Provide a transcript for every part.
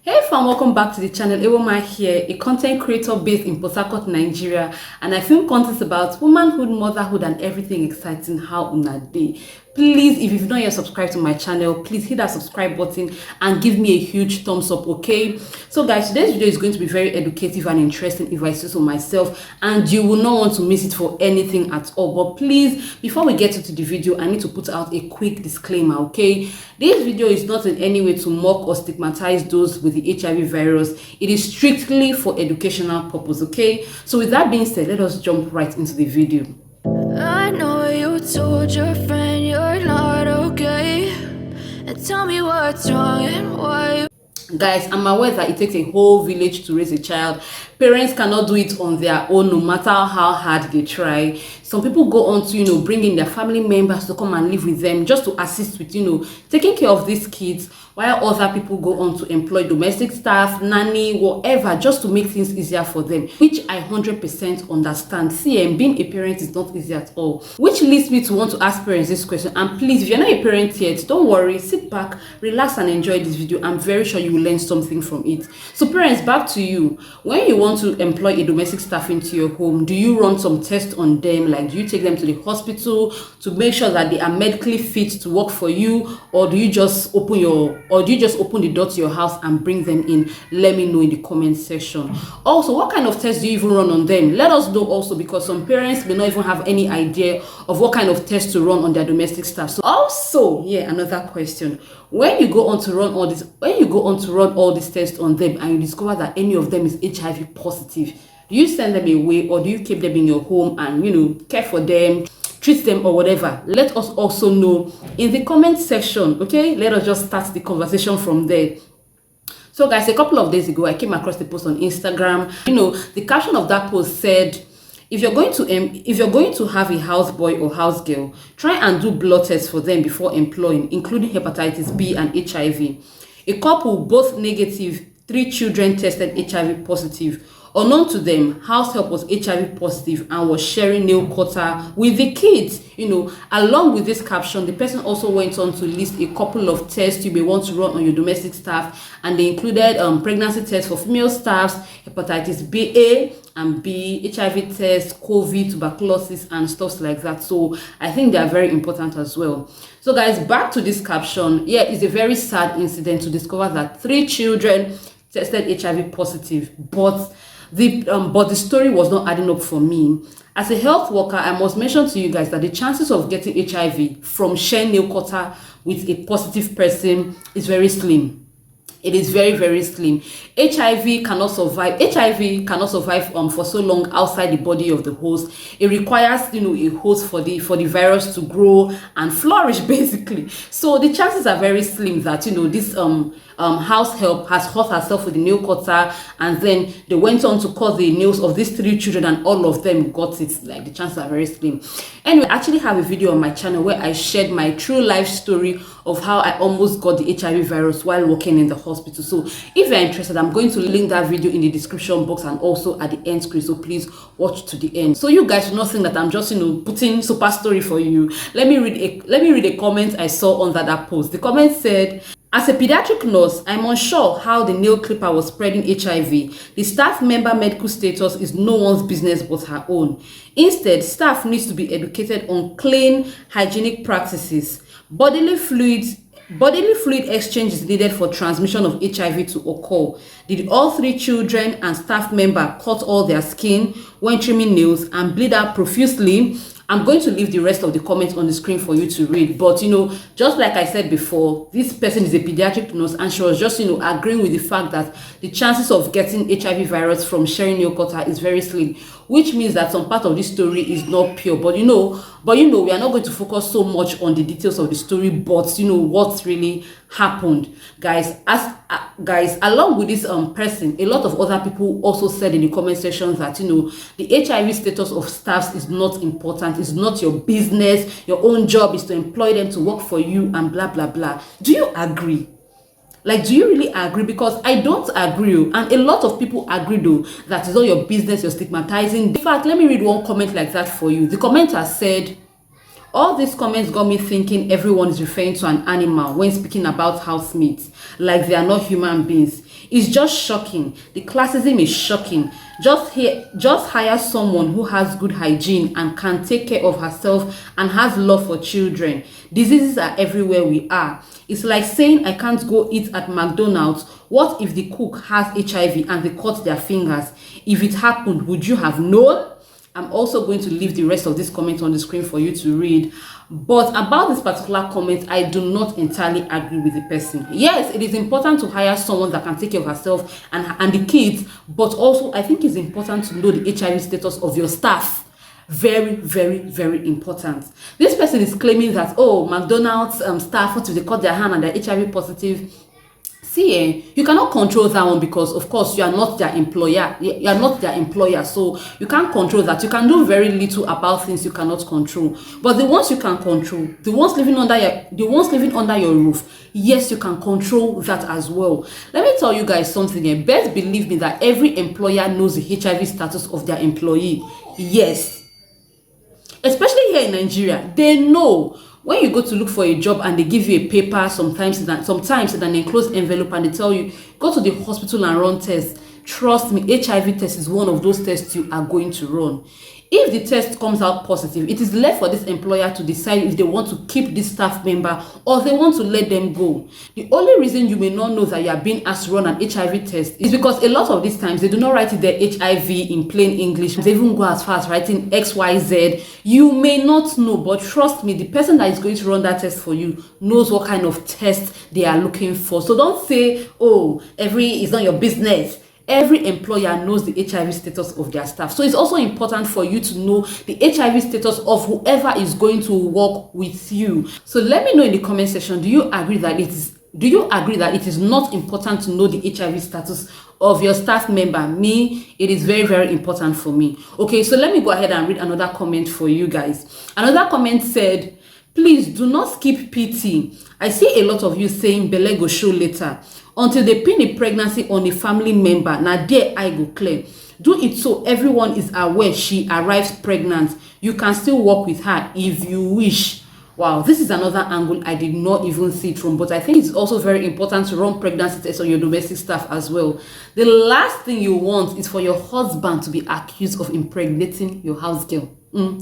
Hey fam, welcome back to the channel. Ewoma here, a content creator based in Port Harcourt, Nigeria, and I film content about womanhood, motherhood, and everything exciting how una day. Please, if you've not yet subscribed to my channel, please hit that subscribe button and give me a huge thumbs up, okay? So guys, today's video is going to be very educative and interesting if I say so myself, and you will not want to miss it for anything at all. But please, before we get into the video, I need to put out a quick disclaimer, okay? This video is not in any way to mock or stigmatize those with the HIV virus. It is strictly for educational purpose, okay? So with that being said, let us jump right into the video. I know you told your friend you're not okay, and tell me what's wrong and why. Guys, I'm aware that it takes a whole village to raise a child. Parents cannot do it on their own, no matter how hard they try. Some people go on to, bring in their family members to come and live with them just to assist with, taking care of these kids, while other people go on to employ domestic staff, nanny, whatever, just to make things easier for them, which I 100% understand. See, and being a parent is not easy at all. Which leads me to want to ask parents this question. And please, if you're not a parent yet, don't worry, sit back, relax, and enjoy this video. I'm very sure you will learn something from it. So parents, back to you. When you want to employ a domestic staff into your home, do you run some tests on them? Like, do you take them to the hospital to make sure that they are medically fit to work for you, or do you just open the door to your house and bring them in? Let me know in the comment section. Also, what kind of tests do you even run on them? Let us know also, because some parents may not even have any idea of what kind of tests to run on their domestic staff. So also, another question. When you go on to run all these tests on them and you discover that any of them is HIV positive, do you send them away, or do you keep them in your home and care for them, treat them, or whatever? Let us also know in the comment section, okay? Let us just start the conversation from there. So guys, a couple of days ago I came across the post on Instagram. The caption of that post said, if you're going to have a houseboy or house girl, try and do blood tests for them before employing, including hepatitis B and HIV. A couple, both negative, 3 children tested HIV positive. Unknown to them, house help was HIV positive and was sharing nail cutter with the kids. Along with this caption, the person also went on to list a couple of tests you may want to run on your domestic staff, and they included pregnancy tests for female staffs, hepatitis B, A and B, HIV tests, COVID, tuberculosis, and stuff like that. So I think they are very important as well. So guys, back to this caption. It's a very sad incident to discover that 3 children tested HIV positive, but the story was not adding up for me. As a health worker, I must mention to you guys that the chances of getting HIV from sharing nail cutter with a positive person is very slim. It is very, very slim. HIV cannot survive for so long outside the body of the host. It requires a host for the virus to grow and flourish, basically. So the chances are very slim that this house help has hurt herself with the nail cutter, and then they went on to cut the nails of these 3 children and all of them got it. Like, the chances are very slim. Anyway, I actually have a video on my channel where I shared my true life story of how I almost got the HIV virus while working in the hospital. So if you're interested, I'm going to link that video in the description box and also at the end screen, so please watch to the end. So you guys will not think that I'm just putting super story for you. Let me read a comment I saw on that post. The comment said, as a pediatric nurse, I'm unsure how the nail clipper was spreading HIV. The staff member medical status is no one's business but her own. Instead, staff needs to be educated on clean, hygienic practices. Bodily fluid exchange is needed for transmission of HIV to occur. Did all 3 children and staff member cut all their skin when trimming nails and bleed out profusely? I'm going to leave the rest of the comments on the screen for you to read. But, just like I said before, this person is a pediatric nurse, and she was just, agreeing with the fact that the chances of getting HIV virus from sharing nail cutter is very slim, which means that some part of this story is not pure. But, we are not going to focus so much on the details of the story, but, what really happened. Guys, along with this person, a lot of other people also said in the comment section that, the HIV status of staffs is not important. It's not your business. Your own job is to employ them to work for you and blah, blah, blah. Do you agree? Like, do you really agree? Because I don't agree, and a lot of people agree though that it's not your business, you're stigmatizing. In fact, let me read one comment like that for you. The commenter said, All these comments got me thinking everyone is referring to an animal when speaking about housemates, like they are not human beings. It's just shocking. The classism is shocking. Just hire someone who has good hygiene and can take care of herself and has love for children. Diseases are everywhere we are. It's like saying I can't go eat at McDonald's. What if the cook has HIV and they cut their fingers? If it happened, would you have known? I'm also going to leave the rest of this comment on the screen for you to read. But about this particular comment, I do not entirely agree with the person. Yes, it is important to hire someone that can take care of herself and the kids, but also I think it's important to know the HIV status of your staff. Very, very, very important. This person is claiming that, oh, McDonald's staff, what if they cut their hand and they're HIV positive? See, you cannot control that one because, of course, you are not their employer. You are not their employer, so you can't control that. You can do very little about things you cannot control. But the ones you can control, the ones living under your roof, yes, you can control that as well. Let me tell you guys something. Best believe me that every employer knows the HIV status of their employee. Yes, especially here in Nigeria, they know. When you go to look for a job and they give you a paper, sometimes in an enclosed envelope, and they tell you, go to the hospital and run tests. Trust me, HIV test is one of those tests you are going to run. If the test comes out positive, it is left for this employer to decide if they want to keep this staff member or they want to let them go. The only reason you may not know that you are being asked to run an HIV test is because a lot of these times they do not write their HIV in plain English. They even go as far as writing XYZ. You may not know, but trust me, the person that is going to run that test for you knows what kind of test they are looking for. So don't say, oh, it's not your business. Every employer knows the HIV status of their staff. So it's also important for you to know the HIV status of whoever is going to work with you. So let me know in the comment section, do you agree that it is not important to know the HIV status of your staff member? Me, it is very, very important for me. Okay, so let me go ahead and read another comment for you guys. Another comment said, please do not skip PT. I see a lot of you saying belle go show later. Until they pin the pregnancy on a family member, now there I go clear. Do it so everyone is aware she arrives pregnant. You can still work with her if you wish. Wow, this is another angle I did not even see it from, but I think it's also very important to run pregnancy tests on your domestic staff as well. The last thing you want is for your husband to be accused of impregnating your house girl.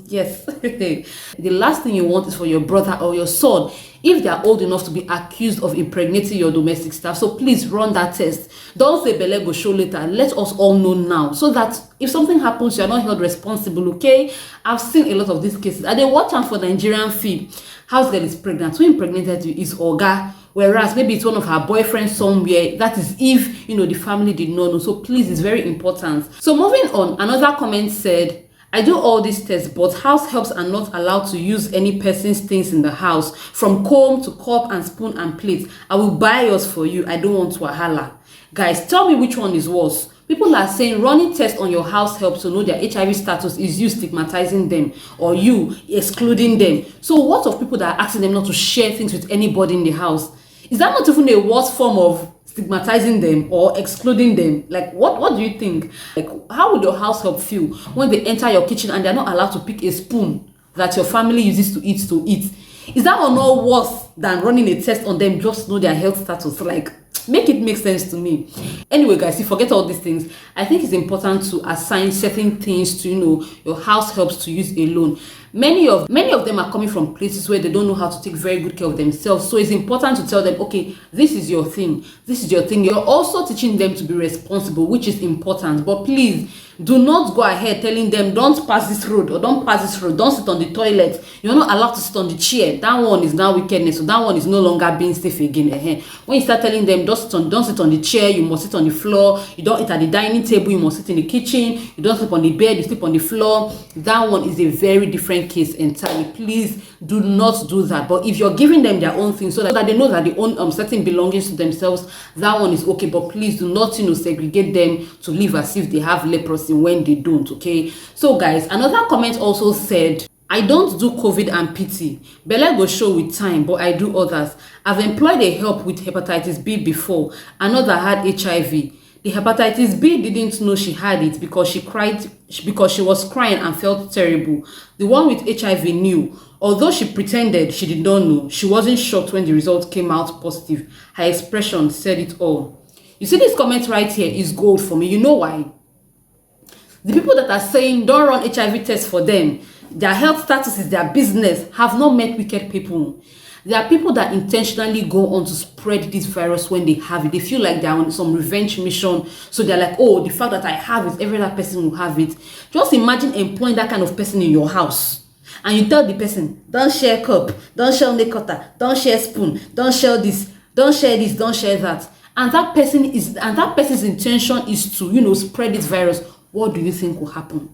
Yes. The last thing you want is for your brother or your son, if they are old enough to be accused of impregnating your domestic staff. So please run that test. Don't say belle go show later. Let us all know now, so that if something happens, you are not held responsible. Okay, I've seen a lot of these cases. And they watch out for Nigerian film. House girl is pregnant. Who impregnated you is Oga, whereas maybe it's one of her boyfriends somewhere. That is if the family did not know. So please, it's very important. So moving on, another comment said, I do all these tests, but house helps are not allowed to use any person's things in the house, from comb to cup and spoon and plate. I will buy yours for you. I don't want wahala. Guys, tell me which one is worse. People are saying running tests on your house helps to know their HIV status is you stigmatizing them or you excluding them. So what of people that are asking them not to share things with anybody in the house? Is that not even a worse form of stigmatizing them or excluding them? Like, what do you think? Like, how would your house help feel when they enter your kitchen and they're not allowed to pick a spoon that your family uses to eat? Is that not worse than running a test on them just to know their health status? Like, make it make sense to me. Anyway, guys, you forget all these things. I think it's important to assign certain things to your house helps to use alone. Many of them are coming from places where they don't know how to take very good care of themselves. So it's important to tell them, okay, this is your thing. This is your thing. You're also teaching them to be responsible, which is important. But please, do not go ahead telling them, don't pass this road or don't pass this road. Don't sit on the toilet. You're not allowed to sit on the chair. That one is now wickedness. So that one is no longer being safe again. When you start telling them, don't sit on the chair, you must sit on the floor. You don't eat at the dining table, you must sit in the kitchen. You don't sleep on the bed, you sleep on the floor. That one is a very different case entirely. Please do not do that. But if you're giving them their own thing so that they know that they own certain belongings to themselves, that one is okay. But please do not segregate them to live as if they have leprosy when they don't. Okay, so guys, another comment also said, I don't do COVID and PT. Belle go show with time, but I do others. I've employed a help with hepatitis B before. Another had HIV. The hepatitis B didn't know she had it because she was crying and felt terrible. The one with HIV knew. Although she pretended she did not know, she wasn't shocked when the result came out positive. Her expression said it all. You see, this comment right here is gold for me. You know why? The people that are saying don't run HIV tests for them, their health status is their business, have not met wicked people. There are people that intentionally go on to spread this virus when they have it. They feel like they're on some revenge mission. So they're like, oh, the fact that I have it, every other person will have it. Just imagine employing that kind of person in your house. And you tell the person, don't share cup, don't share nail cutter, don't share spoon, don't share this, don't share this, don't share that. And that person's intention is to, spread this virus. What do you think will happen?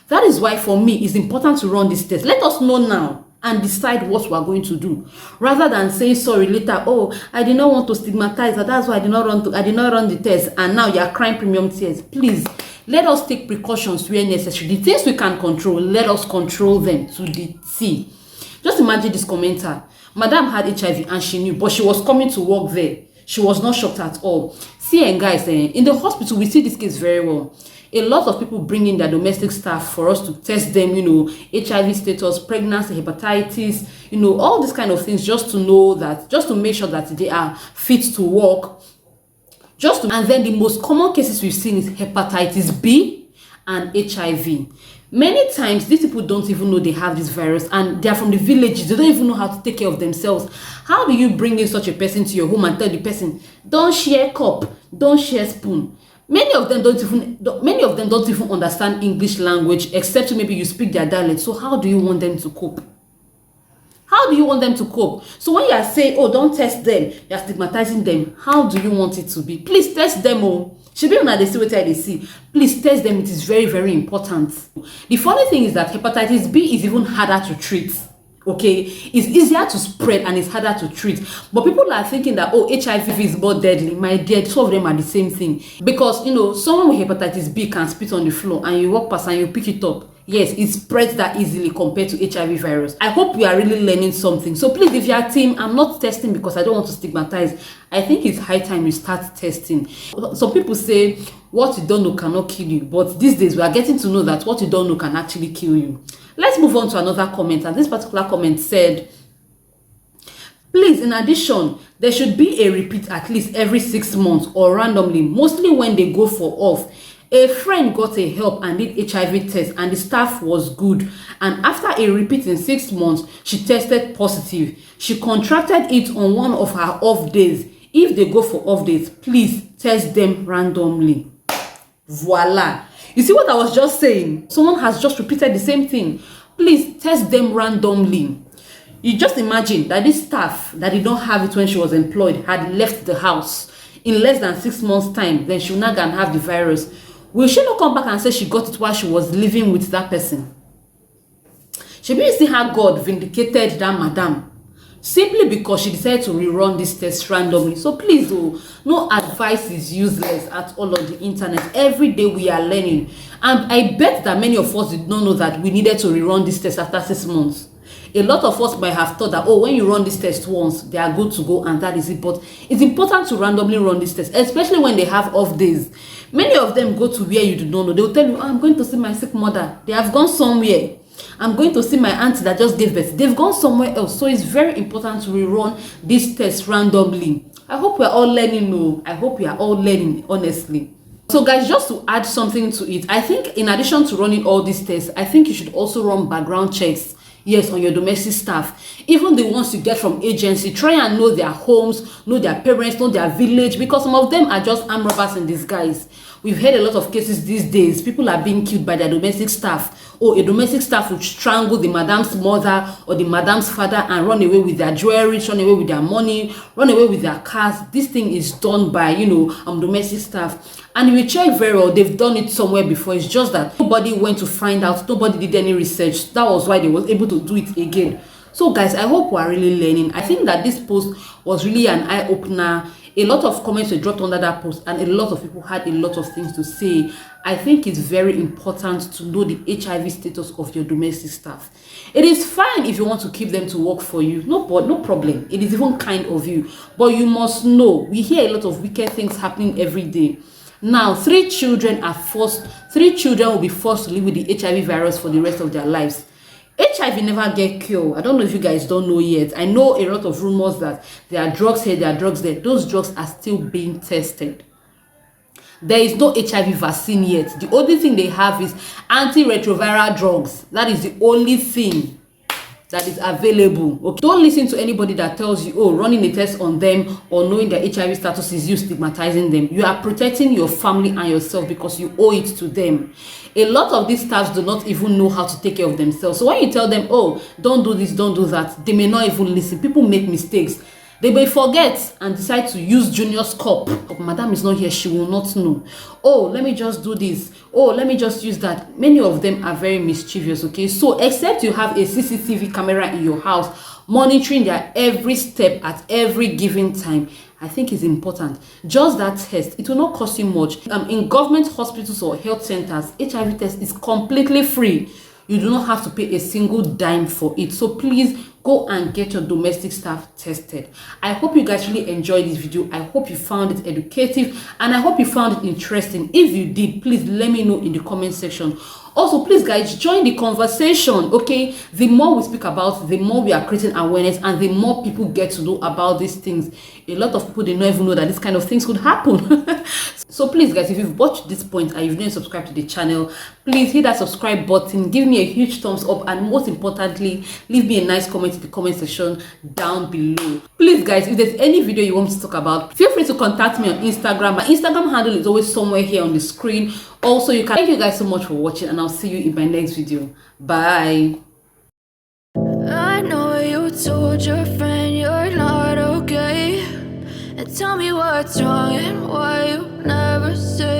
That is why for me it's important to run this test. Let us know now and decide what we are going to do, rather than saying sorry later. Oh, I did not want to stigmatize her, that's why I did not run the test, and now you are crying premium tears. Please, let us take precautions where necessary. The things we can control, let us control them to the T. Just imagine this commenter. Madam had HIV and she knew, but she was coming to work there. She was not shocked at all. See, and guys, in the hospital, we see this case very well. A lot of people bring in their domestic staff for us to test them, HIV status, pregnancy, hepatitis, all these kind of things, just to make sure that they are fit to work. And then the most common cases we've seen is hepatitis B and HIV. Many times, these people don't even know they have this virus, and they're from the villages. They don't even know how to take care of themselves. How do you bring in such a person to your home and tell the person, don't share cup, don't share spoon? Many of them don't even understand English language, except maybe you speak their dialect. So how do you want them to cope? How do you want them to cope? So when you are saying, oh, don't test them, you are stigmatizing them, how do you want it to be? Please test them. Oh, should be when they see what they see. Please test them. It is very, very important. The funny thing is that hepatitis B is even harder to treat. Okay, it's easier to spread and it's harder to treat. But people are thinking that, oh, HIV is more deadly. My dear, two of them are the same thing. Because, someone with hepatitis B can spit on the floor and you walk past and you pick it up. Yes, it spreads that easily compared to HIV virus. I hope we are really learning something. So please, if you are team, I'm not testing because I don't want to stigmatize. I think it's high time you start testing. Some people say, what you don't know cannot kill you. But these days, we are getting to know that what you don't know can actually kill you. Let's move on to another comment. And this particular comment said, please, in addition, there should be a repeat at least every 6 months or randomly, mostly when they go for off. A friend got a help and did HIV test and the staff was good. And after a repeat in 6 months, she tested positive. She contracted it on one of her off days. If they go for off days, please test them randomly. Voila. You see what I was just saying? Someone has just repeated the same thing. Please test them randomly. You just imagine that this staff that did not have it when she was employed had left the house in less than 6 months' time. Then she will not go and have the virus. Will she not come back and say she got it while she was living with that person? She may see how God vindicated that madam simply because she decided to rerun this test randomly. So please, no advice is useless at all on the internet. Every day we are learning. And I bet that many of us did not know that we needed to rerun this test after 6 months. A lot of us might have thought that, oh, when you run this test once, they are good to go and that is it. But it's important to randomly run this test, especially when they have off days. Many of them go to where you do not know. They will tell you, oh, I'm going to see my sick mother. They have gone somewhere. I'm going to see my auntie that just gave birth. They've gone somewhere else. So it's very important to rerun this test randomly. I hope we're all learning. I hope we are all learning, honestly. So guys, just to add something to it, I think in addition to running all these tests, I think you should also run background checks. Yes, on your domestic staff, even the ones you get from agency. Try and know their homes, know their parents, know their village, because some of them are just armed robbers in disguise. We've heard a lot of cases these days. People are being killed by their domestic staff. Or a domestic staff will strangle the madam's mother or the madam's father and run away with their jewelry, run away with their money, run away with their cars. This thing is done by, domestic staff. And if you check very well, they've done it somewhere before. It's just that nobody went to find out. Nobody did any research. That was why they was able to do it again. So guys, I hope we are really learning. I think that this post was really an eye-opener. A lot of comments were dropped under that post and a lot of people had a lot of things to say. I think it's very important to know the HIV status of your domestic staff. It is fine if you want to keep them to work for you. No problem. It is even kind of you. But you must know, we hear a lot of wicked things happening every day. Now, 3 children will be forced to live with the HIV virus for the rest of their lives. HIV never get cured. I don't know if you guys don't know yet. I know a lot of rumors that there are drugs here, there are drugs there. Those drugs are still being tested. There is no HIV vaccine yet. The only thing they have is antiretroviral drugs. That is the only thing that is available. Okay, don't listen to anybody that tells you, oh, running a test on them or knowing their HIV status is you stigmatizing them. You are protecting your family and yourself because you owe it to them. A lot of these staffs do not even know how to take care of themselves. So when you tell them, oh, don't do this, don't do that, they may not even listen. People make mistakes. They may forget and decide to use Junior's cup. Oh, madam is not here, she will not know. Oh, let me just do this. Oh, let me just use that. Many of them are very mischievous, okay? So except you have a CCTV camera in your house monitoring their every step at every given time, I think it's important. Just that test, it will not cost you much. In government hospitals or health centers, HIV test is completely free. You do not have to pay a single dime for it. So please go and get your domestic staff tested. I hope you guys really enjoyed this video. I hope you found it educative and I hope you found it interesting. If you did, please let me know in the comment section. Also, please guys, join the conversation, okay? The more we speak about, the more we are creating awareness and the more people get to know about these things. A lot of people, they don't even know that this kind of things could happen. So please guys, if you've watched this point and you've not subscribed to the channel, please hit that subscribe button, give me a huge thumbs up, and most importantly, leave me a nice comment in the comment section down below. Please guys, if there's any video you want me to talk about, feel free to contact me on Instagram. My Instagram handle is always somewhere here on the screen. Also, you can. Thank you guys so much for watching and I'll see you in my next video. Bye. I know you told your friend you're not okay, and tell me what's wrong and why you never